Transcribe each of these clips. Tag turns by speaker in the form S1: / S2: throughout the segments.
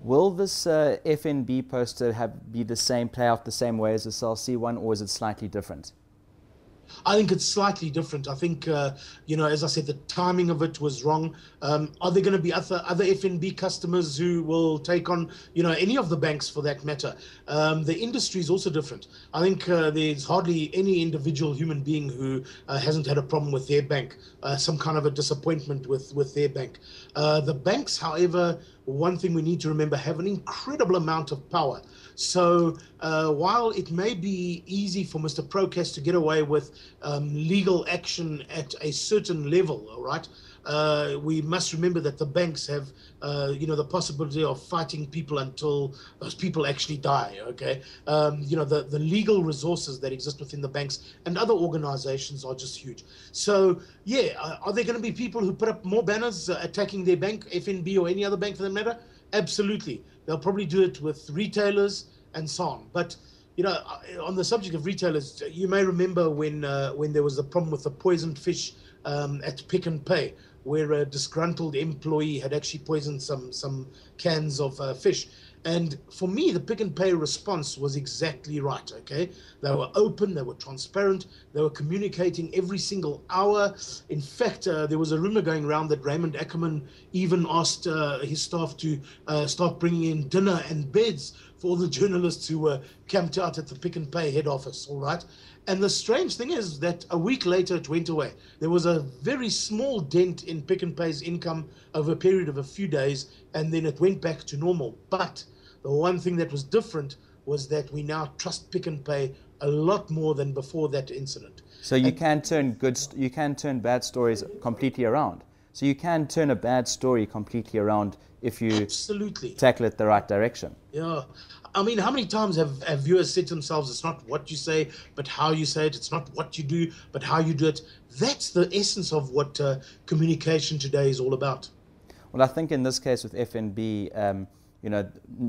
S1: Will this FNB poster be the same, play out the same way as the Cell C one, or is it slightly different?
S2: I think it's slightly different. I think, as I said, the timing of it was wrong. Are there going to be other FNB customers who will take on, any of the banks for that matter? The industry is also different. I think there's hardly any individual human being who hasn't had a problem with their bank, some kind of a disappointment with their bank. The banks, however, one thing we need to remember, have an incredible amount of power. So while it may be easy for Mr. Procast to get away with legal action at a certain level, all right, we must remember that the banks have, the possibility of fighting people until those people actually die, okay? The legal resources that exist within the banks and other organizations are just huge. So, yeah, are there going to be people who put up more banners attacking their bank, FNB or any other bank for that matter? Absolutely. They'll probably do it with retailers and so on. But, on the subject of retailers, you may remember when there was a problem with the poisoned fish at Pick n Pay, where a disgruntled employee had actually poisoned some cans of fish. And for me, the Pick n Pay response was exactly right, okay? They were open, they were transparent, they were communicating every single hour. In fact, there was a rumor going around that Raymond Ackerman even asked his staff to start bringing in dinner and beds for all the journalists who were camped out at the Pick n Pay head office, all right? And the strange thing is that a week later it went away. There was a very small dent in Pick n Pay's income over a period of a few days, and then it went back to normal. But the one thing that was different was that we now trust Pick n Pay a lot more than before that incident.
S1: So you can turn bad stories completely around. So you can turn a bad story completely around if you
S2: absolutely
S1: tackle it the right direction.
S2: Yeah. I mean, how many times have viewers said to themselves, it's not what you say, but how you say it. It's not what you do, but how you do it. That's the essence of what communication today is all about.
S1: Well, I think in this case with FNB,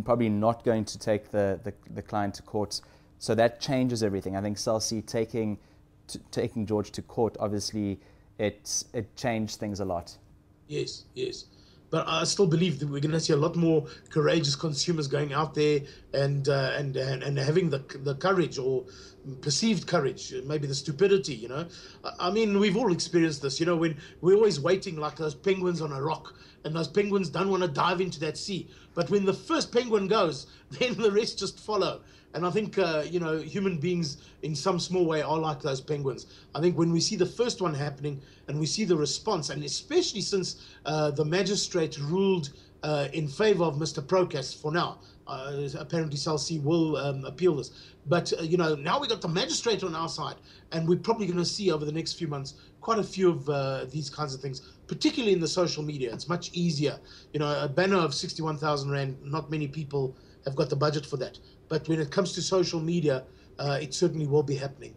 S1: probably not going to take the client to court. So that changes everything. I think Cell C taking George to court, obviously, it changed things a lot.
S2: Yes, yes. But I still believe that we're going to see a lot more courageous consumers going out there and having the courage, or perceived courage, maybe the stupidity, I mean, we've all experienced this, when we're always waiting like those penguins on a rock, and those penguins don't want to dive into that sea. But when the first penguin goes, then the rest just follow. And I think, human beings in some small way are like those penguins. I think when we see the first one happening and we see the response, and especially since the magistrate ruled in favor of Mr. Procast for now, apparently Cell C will appeal this. But, now we got the magistrate on our side, and we're probably going to see over the next few months quite a few of these kinds of things, particularly in the social media. It's much easier. A banner of 61,000 Rand, not many people have got the budget for that. But when it comes to social media, it certainly will be happening.